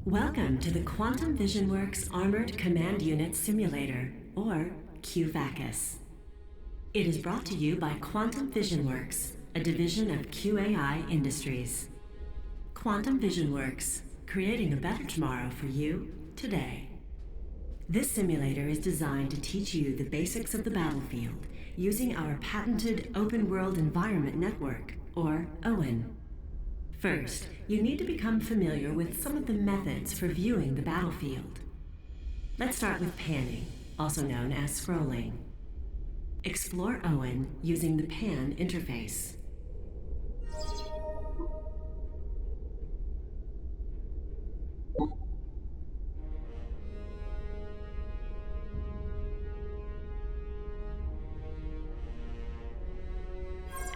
Welcome to the Quantum VisionWorks Armored Command Unit Simulator, or QVACUS. It is brought to you by Quantum VisionWorks, a division of QAI Industries. Quantum VisionWorks, creating a better tomorrow for you today. This simulator is designed to teach you the basics of the battlefield using our patented Open World Environment Network, or OWEN. First, you need to become familiar with some of the methods for viewing the battlefield. Let's start with panning, also known as scrolling. Explore OWEN using the pan interface.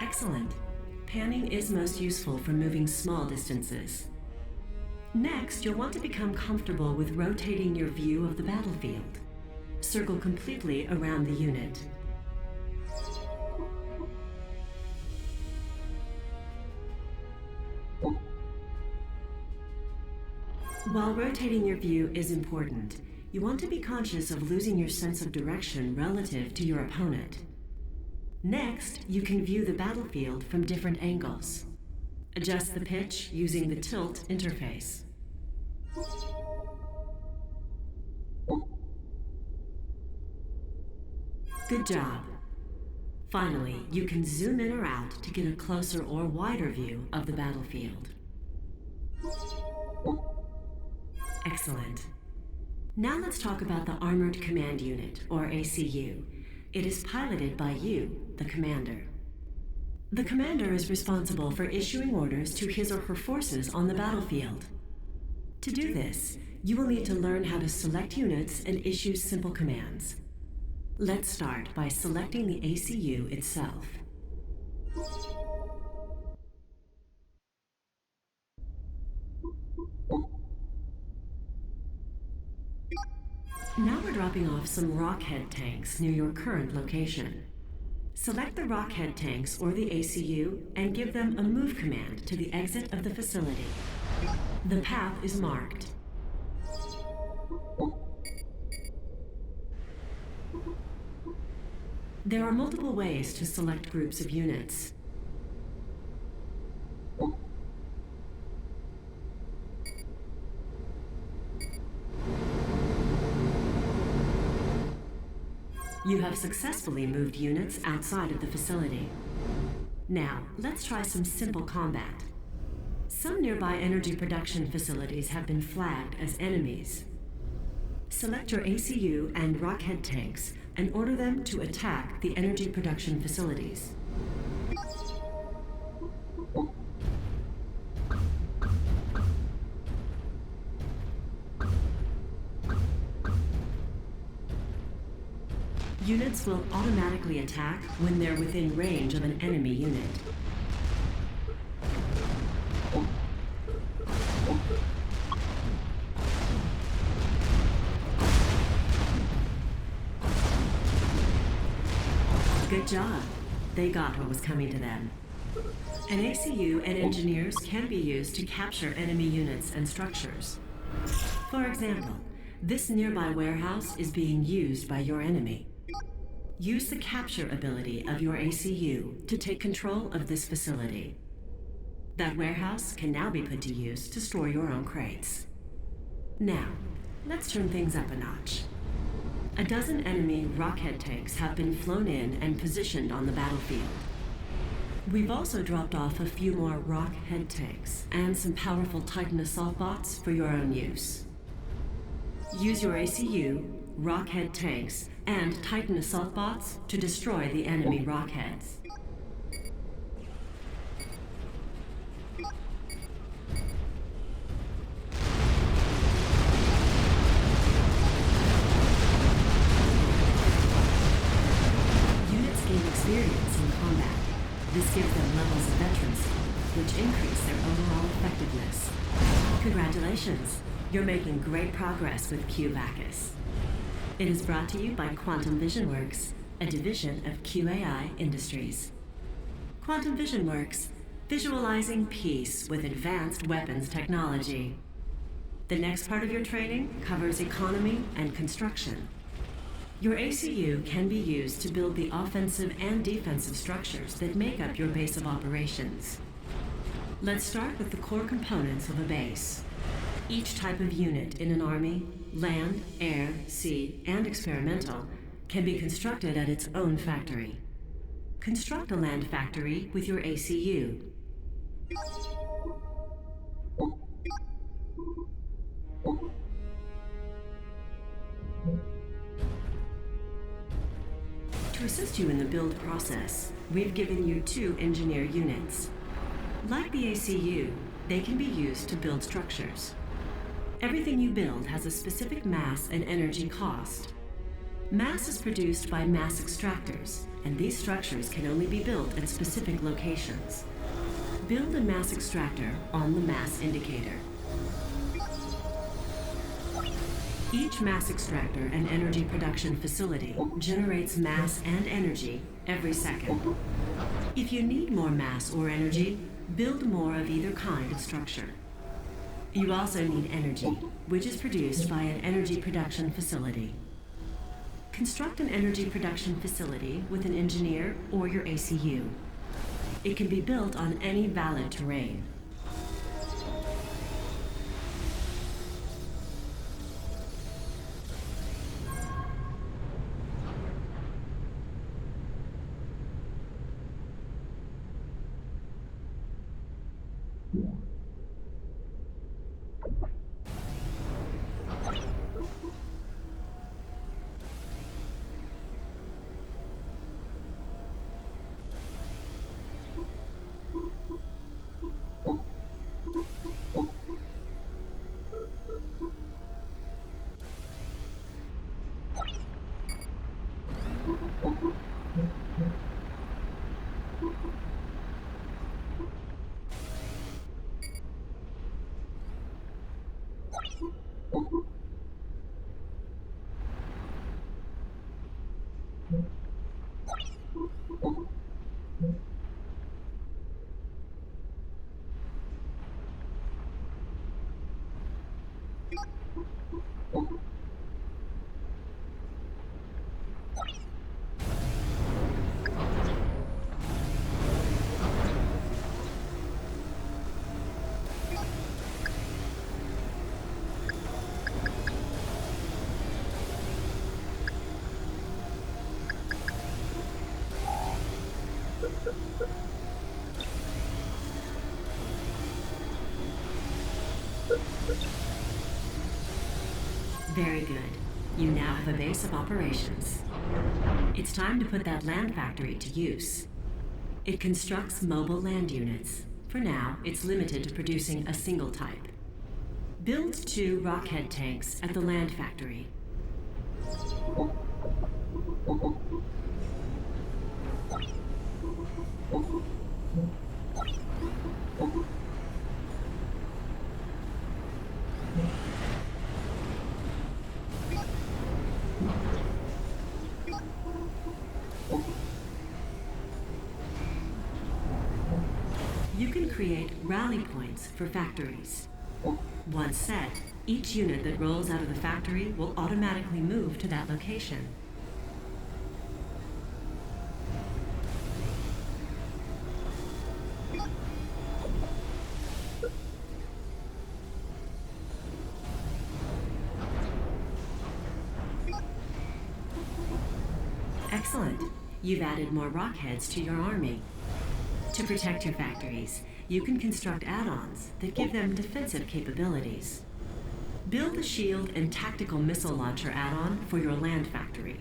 Excellent. Panning is most useful for moving small distances. Next, you'll want to become comfortable with rotating your view of the battlefield. Circle completely around the unit. While rotating your view is important, you want to be conscious of losing your sense of direction relative to your opponent. Next, you can view the battlefield from different angles. Adjust the pitch using the tilt interface. Good job. Finally, you can zoom in or out to get a closer or wider view of the battlefield. Excellent. Now let's talk about the Armored Command Unit, or ACU. It is piloted by you, the commander. The commander is responsible for issuing orders to his or her forces on the battlefield. To do this, you will need to learn how to select units and issue simple commands. Let's start by selecting the ACU itself. Now we're dropping off some Rockhead tanks near your current location. Select the Rockhead tanks or the ACU and give them a move command to the exit of the facility. The path is marked. There are multiple ways to select groups of units. You have successfully moved units outside of the facility. Now, let's try some simple combat. Some nearby energy production facilities have been flagged as enemies. Select your ACU and Rockhead tanks and order them to attack the energy production facilities. Units will automatically attack when they're within range of an enemy unit. Good job. They got what was coming to them. An ACU and engineers can be used to capture enemy units and structures. For example, this nearby warehouse is being used by your enemy. Use the capture ability of your ACU to take control of this facility. That warehouse can now be put to use to store your own crates. Now, let's turn things up a notch. A dozen enemy Rockhead tanks have been flown in and positioned on the battlefield. We've also dropped off a few more Rockhead tanks and some powerful Titan assault bots for your own use. Use your ACU, Rockhead tanks, and Titan assault bots to destroy the enemy Rockheads. Units gain experience in combat. This gives them levels of veterancy, which increase their overall effectiveness. Congratulations! You're making great progress with QVACUS. It is brought to you by Quantum VisionWorks, a division of QAI Industries. Quantum VisionWorks, visualizing peace with advanced weapons technology. The next part of your training covers economy and construction. Your ACU can be used to build the offensive and defensive structures that make up your base of operations. Let's start with the core components of a base. Each type of unit in an army, land, air, sea, and experimental, can be constructed at its own factory. Construct a land factory with your ACU. To assist you in the build process, we've given you 2 engineer units. Like the ACU, they can be used to build structures. Everything you build has a specific mass and energy cost. Mass is produced by mass extractors, and these structures can only be built at specific locations. Build a mass extractor on the mass indicator. Each mass extractor and energy production facility generates mass and energy every second. If you need more mass or energy, build more of either kind of structure. You also need energy, which is produced by an energy production facility. Construct an energy production facility with an engineer or your ACU. It can be built on any valid terrain. Very good. You now have a base of operations. It's time to put that land factory to use. It constructs mobile land units. For now, it's limited to producing a single type. Build 2 rockhead tanks at the land factory. You can create rally points for factories. Once set, each unit that rolls out of the factory will automatically move to that location. Excellent. You've added more rockheads to your army. To protect your factories, you can construct add-ons that give them defensive capabilities. Build a shield and tactical missile launcher add-on for your land factory.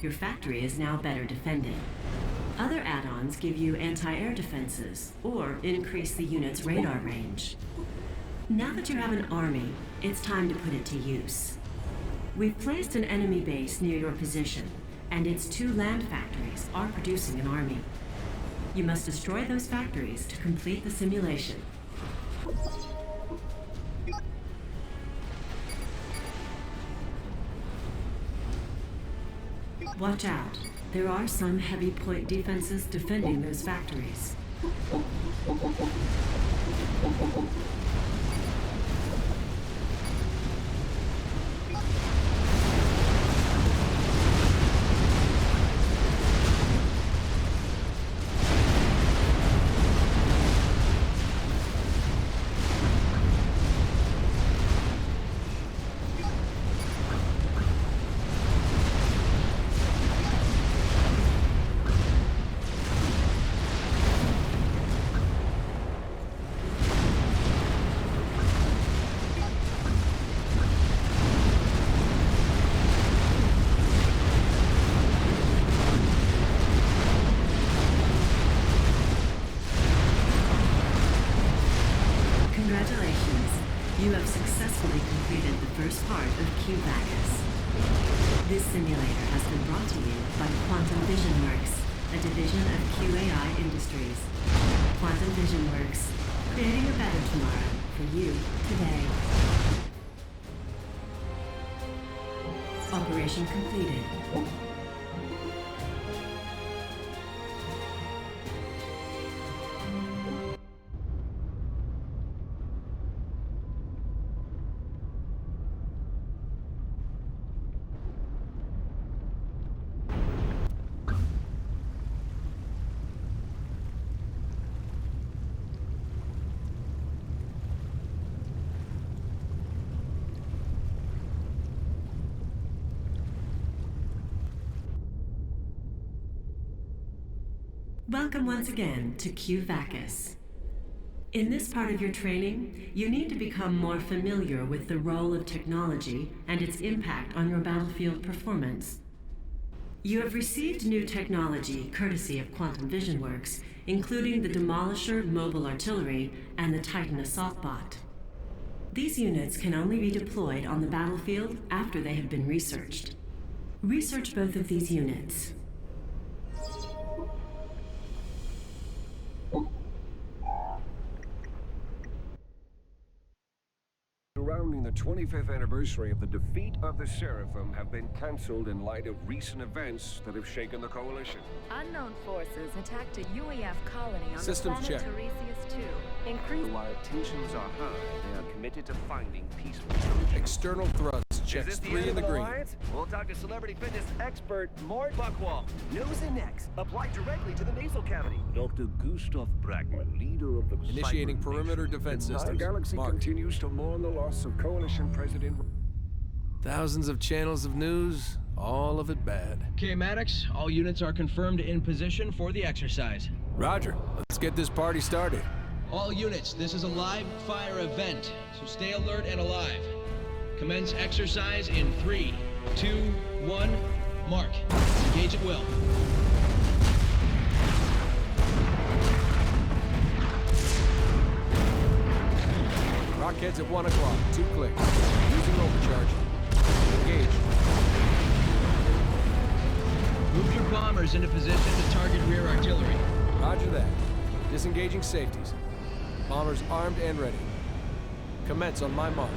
your factory is now better defended. Other add-ons give you anti-air defenses or increase the unit's radar range. Now that you have an army, it's time to put it to use. We've placed an enemy base near your position, and its 2 land factories are producing an army. You must destroy those factories to complete the simulation. Watch out. There are some heavy point defenses defending those factories. Congratulations. You have successfully completed the first part of Q-Bacchus. This simulator has been brought to you by Quantum Vision Works, a division of QAI Industries. Quantum Vision Works, creating a better tomorrow for you today. Operation completed. Welcome once again to Q-Bacchus. In this part of your training, you need to become more familiar with the role of technology and its impact on your battlefield performance. You have received new technology courtesy of Quantum Vision Works, including the Demolisher mobile artillery and the Titan assault bot. These units can only be deployed on the battlefield after they have been researched. Research both of these units. Surrounding the 25th anniversary of the defeat of the Seraphim have been cancelled in light of recent events that have shaken the Coalition. Unknown forces attacked a UEF colony on Systems the check. planet Tiresias 2. Increase. While tensions are high, they are committed to finding peaceful solutions. External thrusts. Is Checks this the 3 end in of the green. alliance? We'll talk to celebrity fitness expert Mort Buckwall. Nose and necks. Apply directly to the nasal cavity. Dr. Gustav Bragman, leader of the Initiating Cyber perimeter Nation. defense The Nile systems. Galaxy Marked. continues to mourn the loss of Coalition President. Thousands of channels of news, all of it bad. Okay, Maddox, all units are confirmed in position for the exercise. Roger, let's get this party started. All units, this is a live fire event, so stay alert and alive. Commence exercise in 3, 2, 1, mark. Engage at will. Rockheads at 1 o'clock, 2 clicks. Using overcharge. Engage. Move your bombers into position to target rear artillery. Roger that. Disengaging safeties. Bombers armed and ready. Commence on my mark.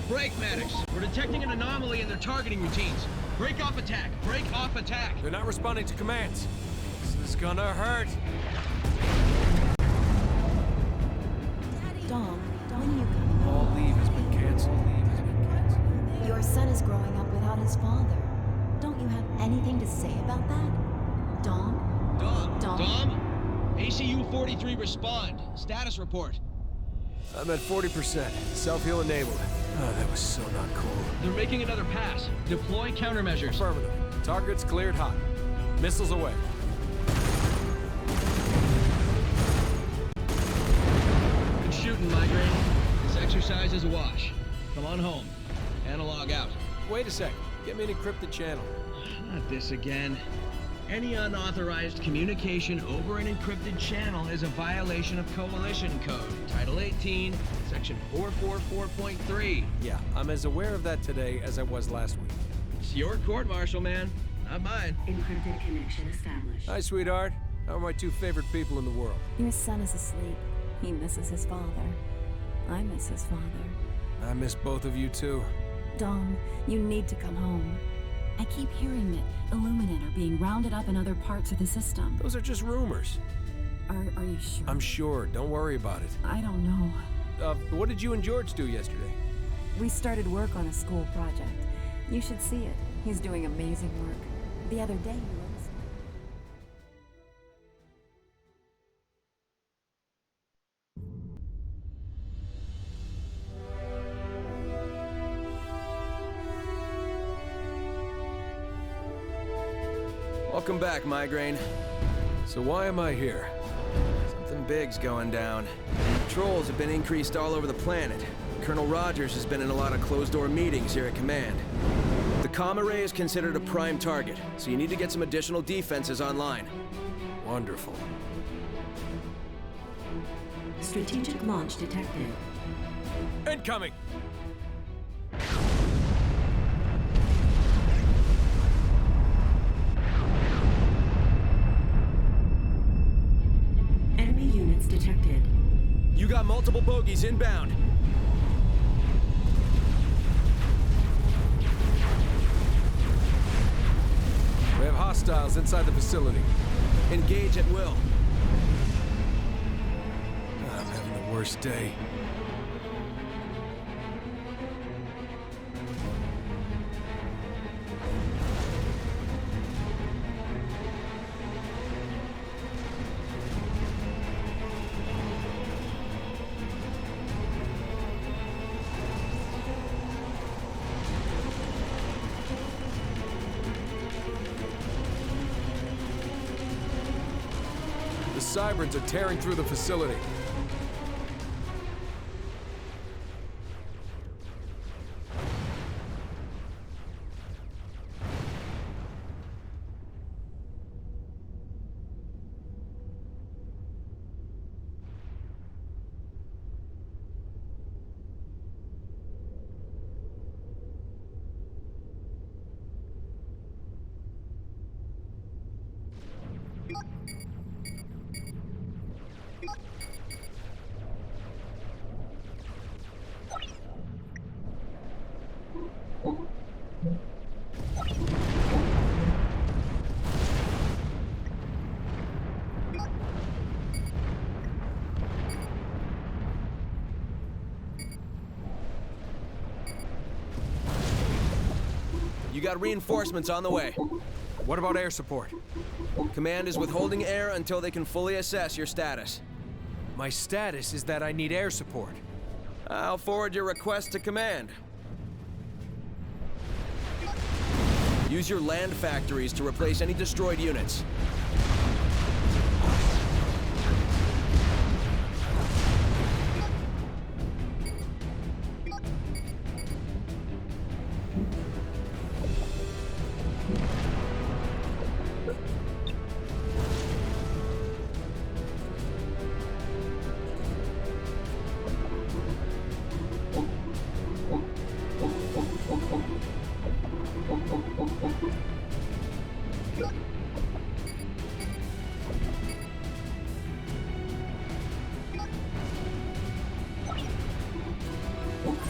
Break, Maddox. We're detecting an anomaly in their targeting routines. Break off attack. Break off attack. They're not responding to commands. This is gonna hurt. Dom, when are you coming All home? leave has been canceled. Leave has been canceled. Your son is growing up without his father. Don't you have anything to say about that? Dom? Dom. Dom? ACU 43 respond. Status report. I'm at 40%. Self-heal enabled. Oh, that was so not cool. They're making another pass. Deploy countermeasures. Affirmative. Targets cleared hot. Missiles away. Good shooting, Migraine. This exercise is a wash. Come on home. Analog out. Wait a sec. Get me an encrypted channel. Not this again. Any unauthorized communication over an encrypted channel is a violation of Coalition Code, Title 18, Section 444.3. Yeah, I'm as aware of that today as I was last week. It's your court-martial, man, not mine. Encrypted connection established. Hi, sweetheart. How are my two favorite people in the world? Your son is asleep. He misses his father. I miss his father. I miss both of you, too. Dom, you need to come home. I keep hearing that Illuminate are being rounded up in other parts of the system. Those are just rumors. Are you sure? I'm sure. Don't worry about it. I don't know. What did you and George do yesterday? We started work on a school project. You should see it. He's doing amazing work. The other day he was... Welcome back, Migraine. So why am I here? Something big's going down. Patrols have been increased all over the planet. Colonel Rogers has been in a lot of closed-door meetings here at Command. The comm array is considered a prime target, so you need to get some additional defenses online. Wonderful. Strategic launch detected. Incoming! Enemy units detected. You got multiple bogies inbound. We have hostiles inside the facility. Engage at will. I'm having the worst day. The Cyberns are tearing through the facility. You got reinforcements on the way. What about air support? Command is withholding air until they can fully assess your status. My status is that I need air support. I'll forward your request to Command. Use your land factories to replace any destroyed units.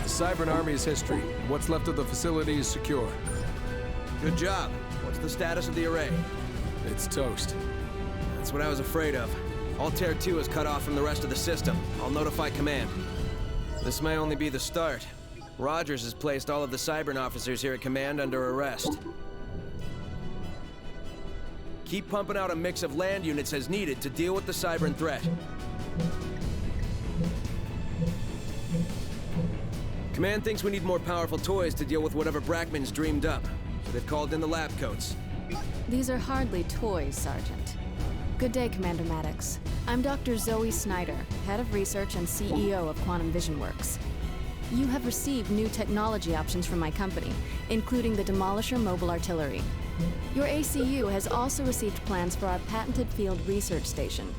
The Cybern Army is history. What's left of the facility is secure. Good job. What's the status of the array? It's toast. That's what I was afraid of. Altair 2 is cut off from the rest of the system. I'll notify Command. This may only be the start. Rogers has placed all of the Cybern officers here at Command under arrest. Keep pumping out a mix of land units as needed to deal with the Cybern threat. Command thinks we need more powerful toys to deal with whatever Brackman's dreamed up, so they've called in the lab coats. These are hardly toys, Sergeant. Good day, Commander Maddox. I'm Dr. Zoe Snyder, Head of Research and CEO of Quantum Vision Works. You have received new technology options from my company, including the Demolisher Mobile Artillery. Your ACU has also received plans for our patented field research station.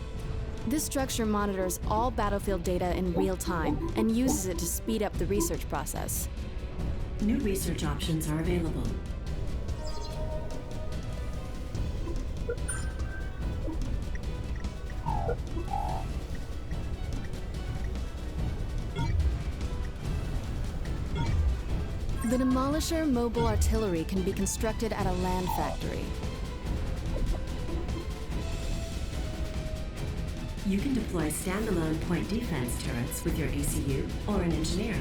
This structure monitors all battlefield data in real time and uses it to speed up the research process. New research options are available. The Demolisher mobile artillery can be constructed at a land factory. You can deploy standalone point defense turrets with your ACU or an engineer.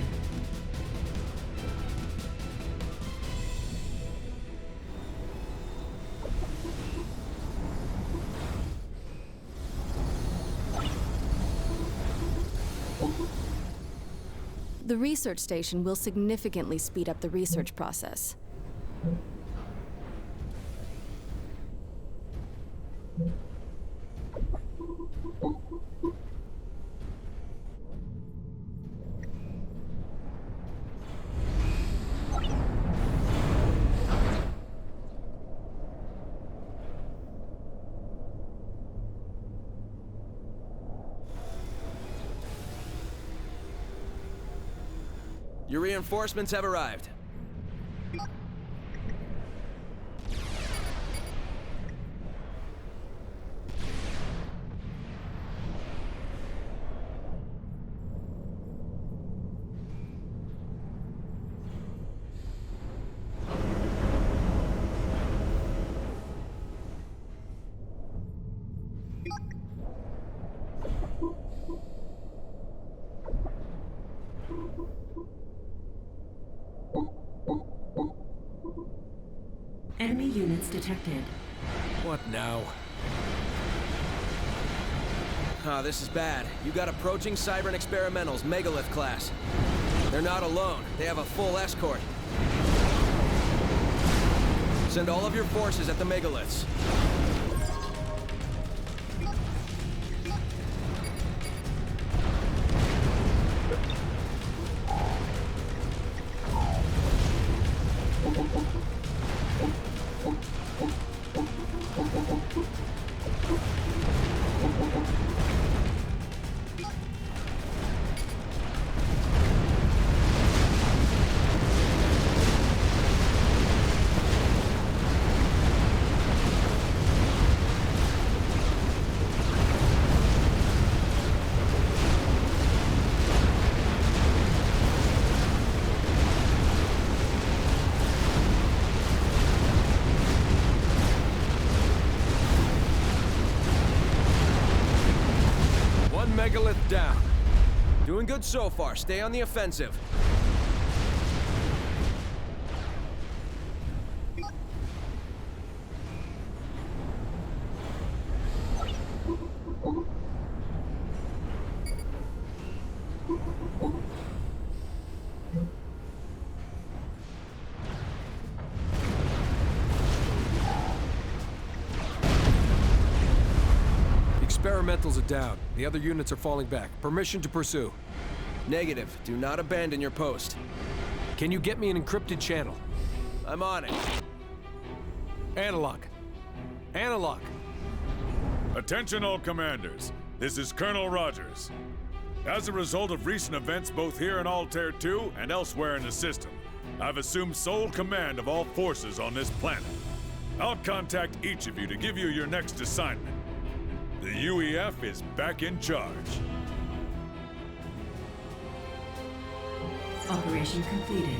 The research station will significantly speed up the research process. Your reinforcements have arrived. Enemy units detected. What now? Ah, this is bad. You got approaching Cybran Experimentals, Megalith class. They're not alone. They have a full escort. Send all of your forces at the Megaliths. Megalith down. Doing good so far. Stay on the offensive. Experimentals are down. The other units are falling back. Permission to pursue. Negative. Do not abandon your post. Can you get me an encrypted channel? I'm on it. Analog. Analog. Attention all commanders. This is Colonel Rogers. As a result of recent events both here in Altair 2 and elsewhere in the system, I've assumed sole command of all forces on this planet. I'll contact each of you to give you your next assignment. The UEF is back in charge. Operation completed.